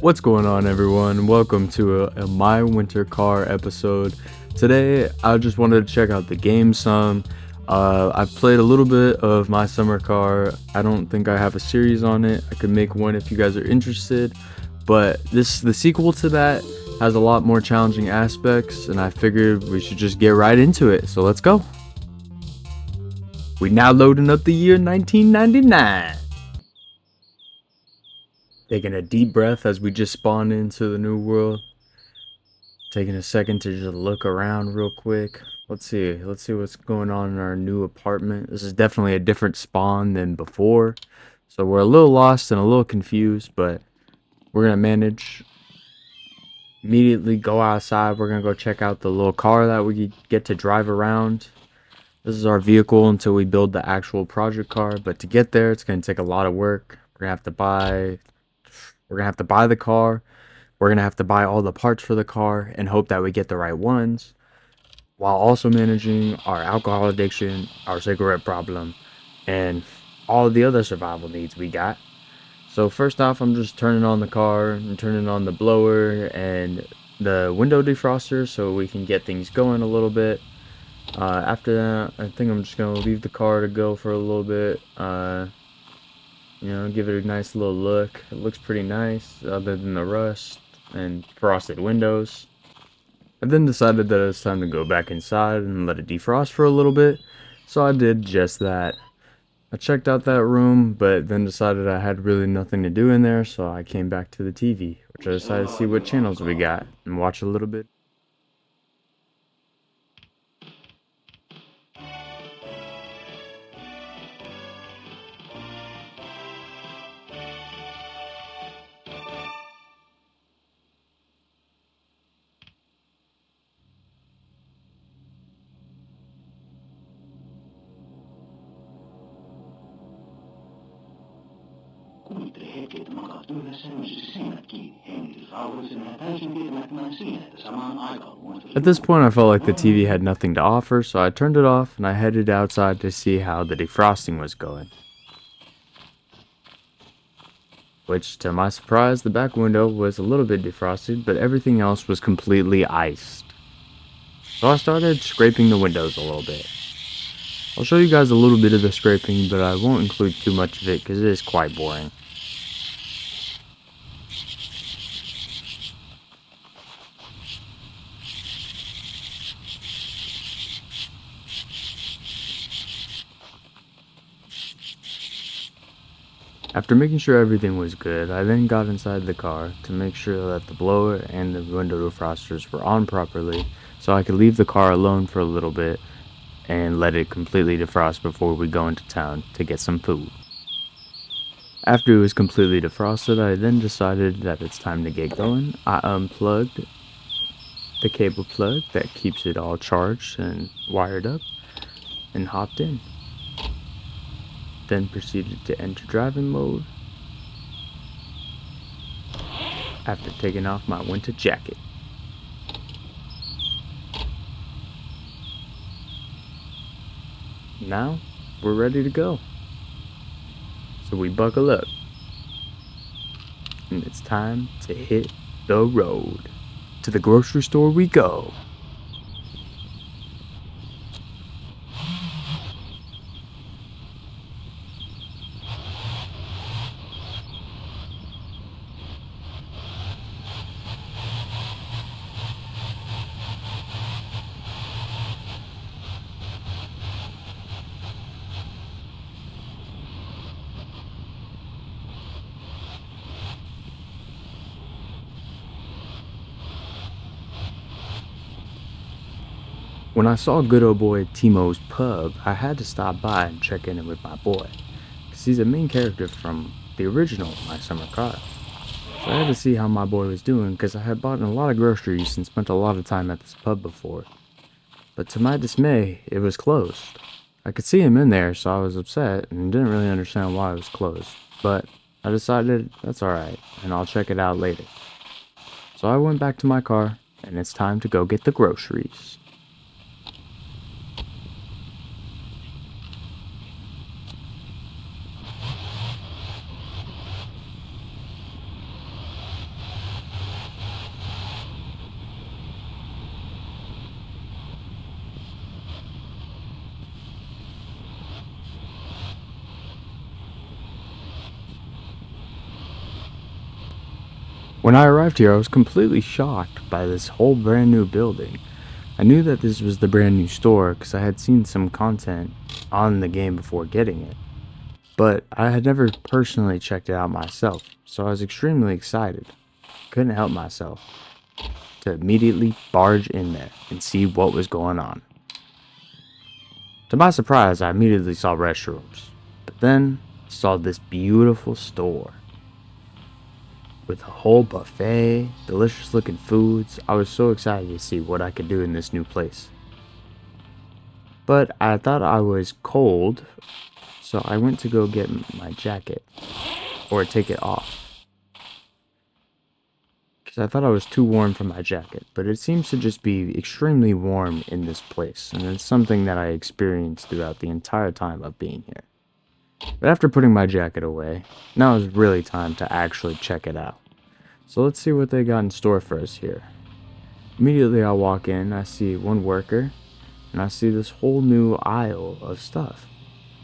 What's going on, everyone? Welcome to a My Winter Car episode. Today, I just wanted to check out the game some. I've played a little bit of My Summer Car. I don't think I have a series on it. I could make one if you guys are interested. But the sequel to that has a lot more challenging aspects, and I figured we should just get right into it. So let's go. We now loading up the year 1999. Taking a deep breath as we just spawn into the new world. Taking a second to just look around real quick. Let's see what's going on in our new apartment. This is definitely a different spawn than before. So we're a little lost and a little confused, but we're gonna manage. Immediately go outside. We're gonna go check out the little car that we get to drive around. This is our vehicle until we build the actual project car, but to get there it's gonna take a lot of work. We're gonna have to buy the car. We're gonna have to buy all the parts for the car and hope that we get the right ones, while also managing our alcohol addiction, our cigarette problem, and all the other survival needs we got. So first off, I'm just turning on the car and turning on the blower and the window defroster so we can get things going a little bit. After that, I think I'm just gonna leave the car to go for a little bit. Give it a nice little look. It looks pretty nice, other than the rust and frosted windows. I then decided that it was time to go back inside and let it defrost for a little bit, so I did just that. I checked out that room, but then decided I had really nothing to do in there, so I came back to the TV, which I decided to see what channels we got and watch a little bit. Kuvittele hetki, että makaat yhdessä semmoisessa silmät kiinni, hengitys rauhallisena ja täysin tietämättömänä siinä, että samaan aikaan At this point, I felt like the TV had nothing to offer, so I turned it off and I headed outside to see how the defrosting was going. Which, to my surprise, the back window was a little bit defrosted, but everything else was completely iced. So I started scraping the windows a little bit. I'll show you guys a little bit of the scraping, but I won't include too much of it because it is quite boring. After making sure everything was good, I then got inside the car to make sure that the blower and the window defrosters were on properly, so I could leave the car alone for a little bit and let it completely defrost before we go into town to get some food. After it was completely defrosted, I then decided that it's time to get going. I unplugged the cable plug that keeps it all charged and wired up and hopped in. Then proceeded to enter driving mode after taking off my winter jacket. Now we're ready to go. So we buckle up and it's time to hit the road. To the grocery store we go. When I saw good old boy Timo's pub, I had to stop by and check in with my boy, because he's a main character from the original My Summer Car. So I had to see how my boy was doing, because I had bought a lot of groceries and spent a lot of time at this pub before. But to my dismay, it was closed. I could see him in there, so I was upset and didn't really understand why it was closed. But I decided that's alright, and I'll check it out later. So I went back to my car, and it's time to go get the groceries. When I arrived here, I was completely shocked by this whole brand new building. I knew that this was the brand new store because I had seen some content on the game before getting it, but I had never personally checked it out myself, so I was extremely excited. Couldn't help myself to immediately barge in there and see what was going on. To my surprise, I immediately saw restrooms, but then I saw this beautiful store with a whole buffet, delicious looking foods. I was so excited to see what I could do in this new place. But I thought I was cold, so I went to go get my jacket, or take it off, because I thought I was too warm for my jacket, but it seems to just be extremely warm in this place, and it's something that I experienced throughout the entire time of being here. But after putting my jacket away, now is really time to actually check it out. So let's see what they got in store for us here. Immediately I walk in, I see one worker, and I see this whole new aisle of stuff.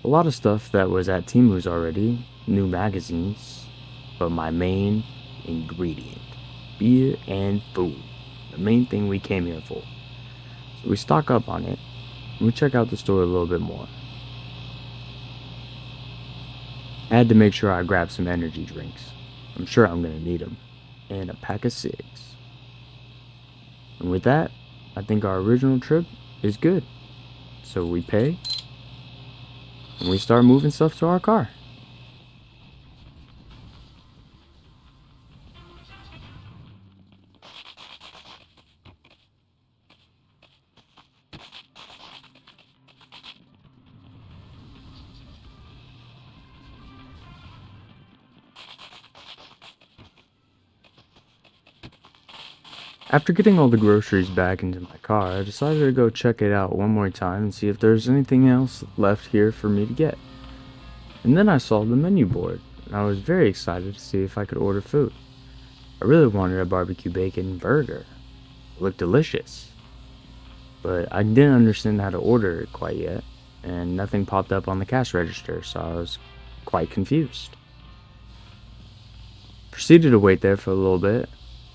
A lot of stuff that was at Timu's already, new magazines, but my main ingredient, beer and food, the main thing we came here for. So we stock up on it, and we check out the store a little bit more. I had to make sure I grabbed some energy drinks. I'm sure I'm gonna need them. And a pack of cigs. And with that, I think our original trip is good. So we pay, and we start moving stuff to our car. After getting all the groceries back into my car, I decided to go check it out one more time and see if there's anything else left here for me to get. And then I saw the menu board, and I was very excited to see if I could order food. I really wanted a barbecue bacon burger. It looked delicious. But I didn't understand how to order it quite yet, and nothing popped up on the cash register, so I was quite confused. Proceeded to wait there for a little bit,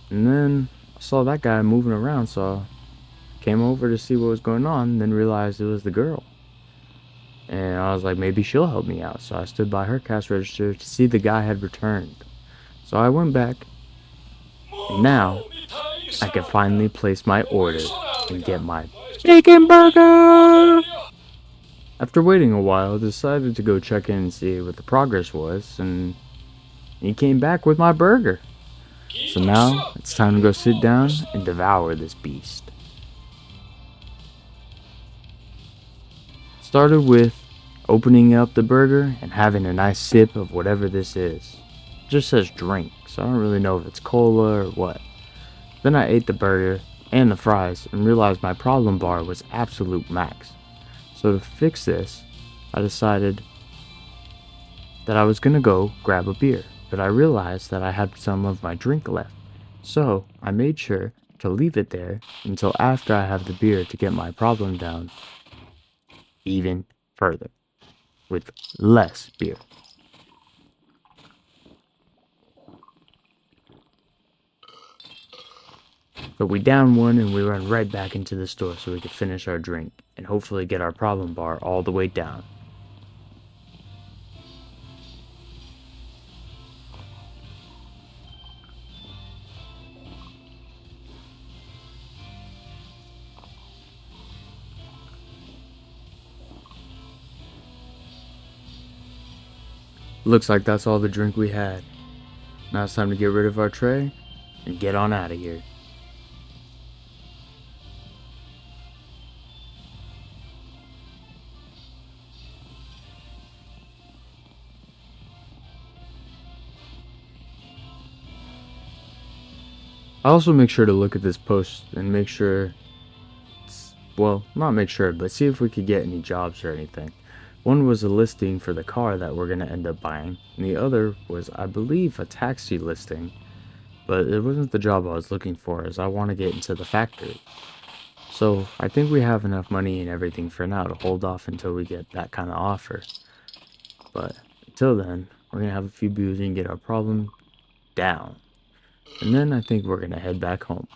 and then I saw that guy moving around, so I came over to see what was going on, and then realized it was the girl. And I was like, maybe she'll help me out. So I stood by her cash register to see the guy had returned. So I went back, and now I can finally place my order and get my bacon burger. After waiting a while, I decided to go check in and see what the progress was, and he came back with my burger. So now it's time to go sit down and devour this beast. Started with opening up the burger and having a nice sip of whatever this is. It just says drink, so I don't really know if it's cola or what. Then I ate the burger and the fries and realized my problem bar was absolute max. So to fix this, I decided that I was gonna go grab a beer, but I realized that I had some of my drink left. So I made sure to leave it there until after I have the beer to get my problem down even further with less beer. But we down one and we run right back into the store so we could finish our drink and hopefully get our problem bar all the way down. Looks like that's all the drink we had. Now it's time to get rid of our tray and get on out of here. I also make sure to look at this post and make sure, well, not make sure, but see if we could get any jobs or anything. One was a listing for the car that we're going to end up buying, and the other was, I believe, a taxi listing, but it wasn't the job I was looking for, as I want to get into the factory. So I think we have enough money and everything for now to hold off until we get that kind of offer. But until then, we're going to have a few beers and get our problem down. and then I think we're gonna head back home.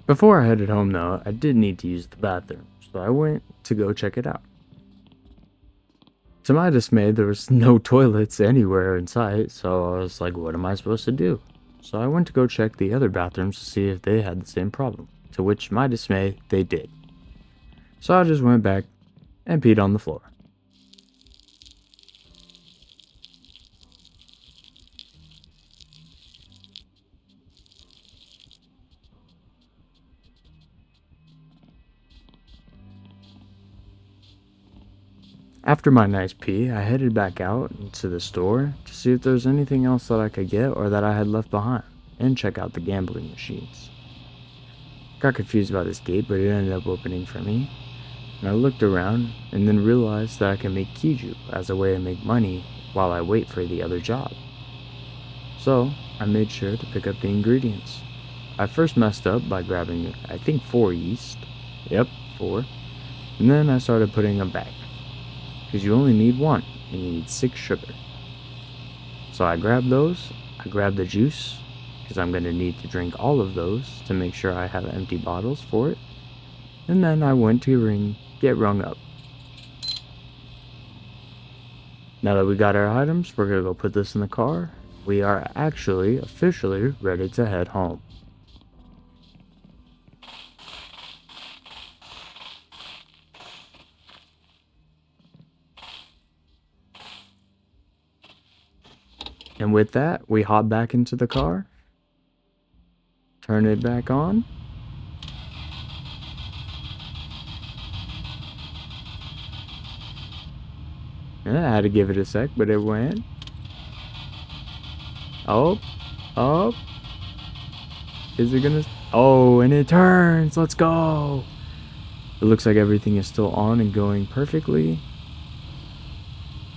Before I headed home though, I did need to use the bathroom, so I went to go check it out. To my dismay, there was no toilets anywhere in sight, so I was like, what am I supposed to do? So I went to go check the other bathrooms to see if they had the same problem, to which, my dismay, they did. So I just went back and peed on the floor. After my nice pee, I headed back out into the store to see if there was anything else that I could get or that I had left behind, and check out the gambling machines. Got confused about this gate, but it ended up opening for me, and I looked around and then realized that I can make kiju as a way to make money while I wait for the other job. So I made sure to pick up the ingredients. I first messed up by grabbing, I think, 4 yeast. Yep, 4. And then I started putting them back, because you only need 1 and you need 6 sugar. So I grabbed those, I grabbed the juice, because I'm going to need to drink all of those to make sure I have empty bottles for it. And then I went to get rung up. Now that we got our items, we're going to go put this in the car. We are actually officially ready to head home. And with that, we hop back into the car, turn it back on, yeah, I had to give it a sec, but it went. Oh, is it gonna? Oh, and it turns. Let's go. It looks like everything is still on and going perfectly.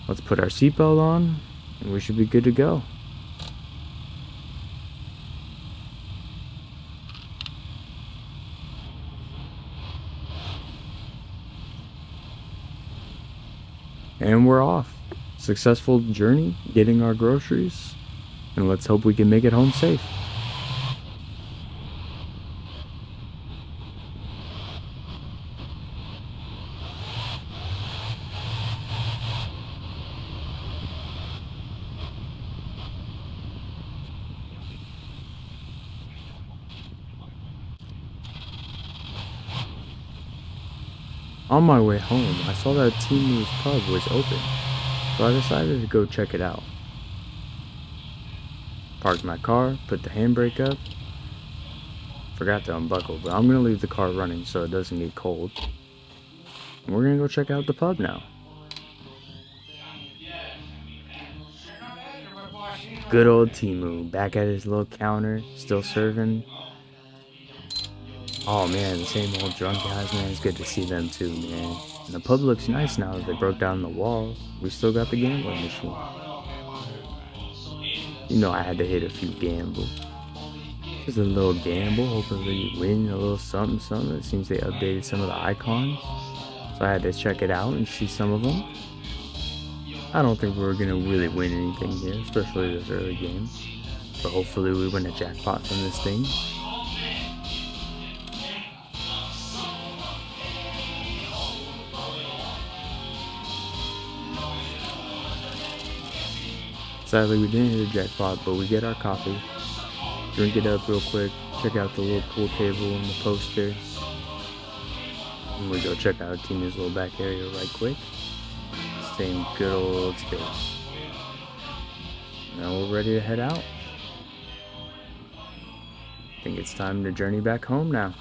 Let's put our seatbelt on, and we should be good to go. And we're off. Successful journey, getting our groceries, and let's hope we can make it home safe. On my way home, I saw that Timu's pub was open, so I decided to go check it out. Parked my car, put the handbrake up, forgot to unbuckle, but I'm going to leave the car running so it doesn't get cold. And we're going to go check out the pub now. Good old Timu, back at his little counter, still serving. Oh man, the same old drunk guys, man, it's good to see them too, man. And the pub looks nice now that they broke down the wall. We still got the gambling machine. You know I had to hit a few gambles. Just a little gamble, hopefully you win a little something, something. It seems they updated some of the icons, so I had to check it out and see some of them. I don't think we're gonna really win anything here, especially this early game. But hopefully we win a jackpot from this thing. Sadly, we didn't hit a jackpot, but we get our coffee, drink it up real quick, check out the little pool table and the poster, and we go check out Tina's little back area right quick. Same good old space. Now we're ready to head out. I think it's time to journey back home now.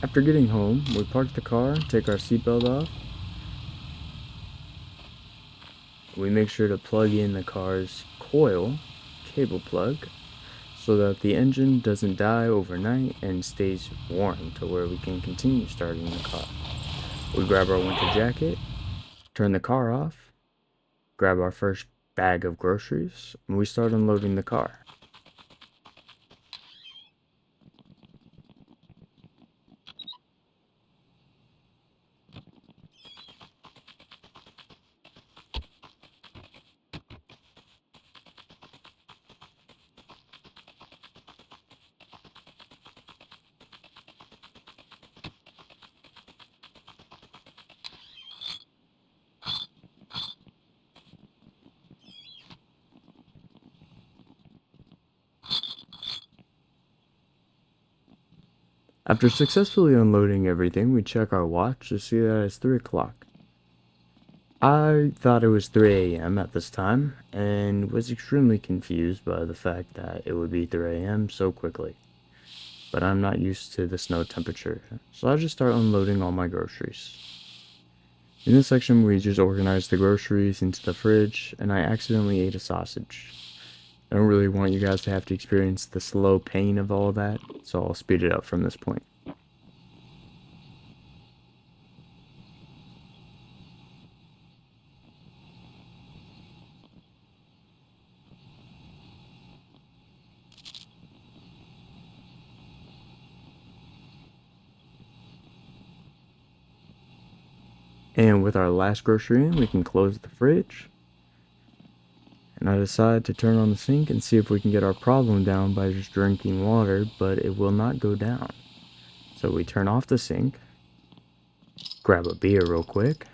After getting home, we park the car, take our seatbelt off. We make sure to plug in the car's coil cable plug so that the engine doesn't die overnight and stays warm to where we can continue starting the car. We grab our winter jacket, turn the car off, grab our first bag of groceries, and we start unloading the car. After successfully unloading everything, we check our watch to see that it's 3 o'clock. I thought it was 3 a.m. at this time, and was extremely confused by the fact that it would be 3 a.m. so quickly. But I'm not used to the snow temperature, so I just start unloading all my groceries. In this section, we just organized the groceries into the fridge, and I accidentally ate a sausage. I don't really want you guys to have to experience the slow pain of all that, so I'll speed it up from this point. And with our last grocery in, we can close the fridge. And I decide to turn on the sink and see if we can get our problem down by just drinking water, but it will not go down. So we turn off the sink, grab a beer real quick,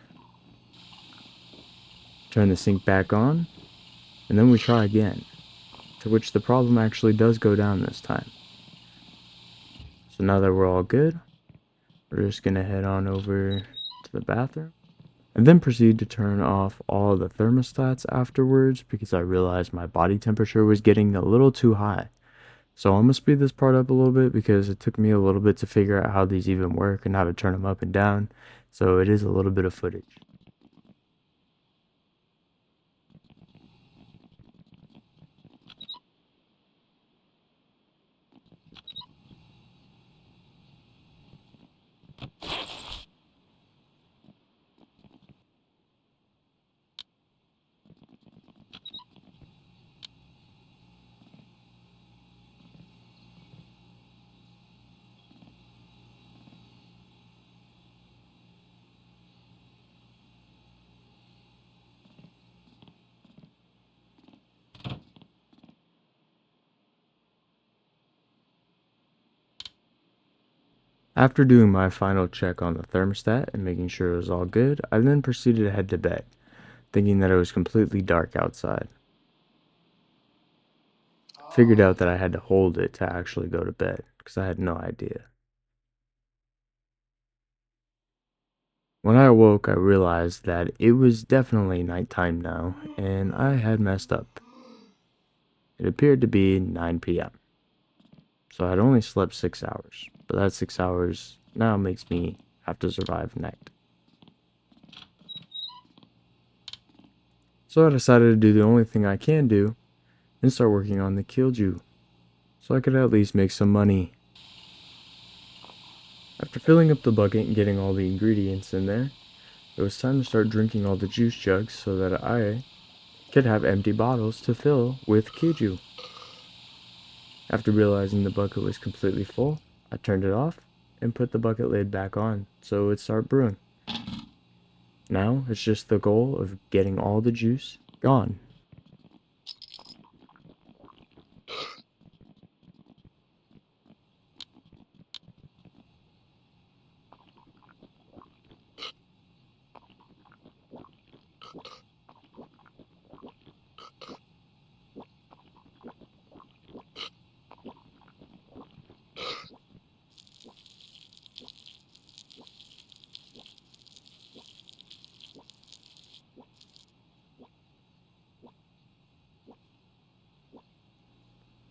turn the sink back on, and then we try again, to which the problem actually does go down this time. So now that we're all good, we're just gonna head on over to the bathroom, and then proceed to turn off all the thermostats afterwards because I realized my body temperature was getting a little too high. So I'm gonna speed this part up a little bit because it took me a little bit to figure out how these even work and how to turn them up and down. So it is a little bit of footage. After doing my final check on the thermostat and making sure it was all good, I then proceeded to head to bed, thinking that it was completely dark outside. Figured out that I had to hold it to actually go to bed, because I had no idea. When I awoke, I realized that it was definitely nighttime now, and I had messed up. It appeared to be 9 p.m. So I'd only slept 6 hours, but that 6 hours now makes me have to survive night. So I decided to do the only thing I can do and start working on the Kilju, so I could at least make some money. After filling up the bucket and getting all the ingredients in there, it was time to start drinking all the juice jugs so that I could have empty bottles to fill with Kilju. After realizing the bucket was completely full, I turned it off and put the bucket lid back on so it would start brewing. Now it's just the goal of getting all the juice gone.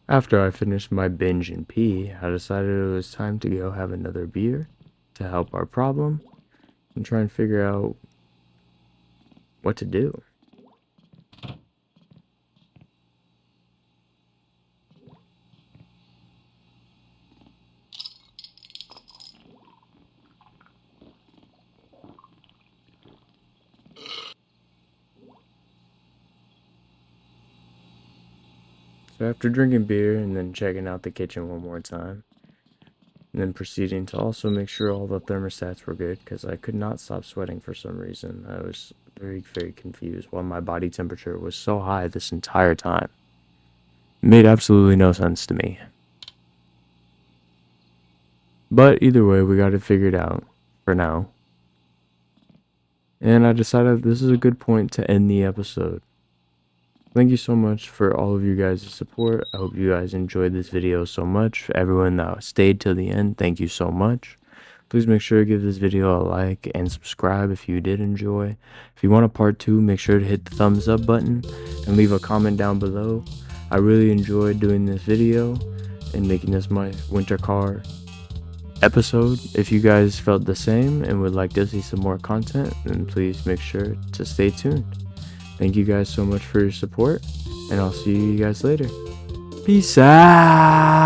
After I finished my binge and pee, I decided it was time to go have another beer to help our problem and try and figure out what to do. So after drinking beer and then checking out the kitchen one more time, and then proceeding to also make sure all the thermostats were good, because I could not stop sweating for some reason. I was very, very confused why my body temperature was so high this entire time. It made absolutely no sense to me. But either way, we got it figured out for now. And I decided this is a good point to end the episode. Thank you so much for all of you guys' support. I hope you guys enjoyed this video so much. For everyone that stayed till the end, thank you so much. Please make sure to give this video a like and subscribe if you did enjoy. If you want a part 2, make sure to hit the thumbs up button and leave a comment down below. I really enjoyed doing this video and making this my winter car episode. If you guys felt the same and would like to see some more content, then please make sure to stay tuned. Thank you guys so much for your support, and I'll see you guys later. Peace out.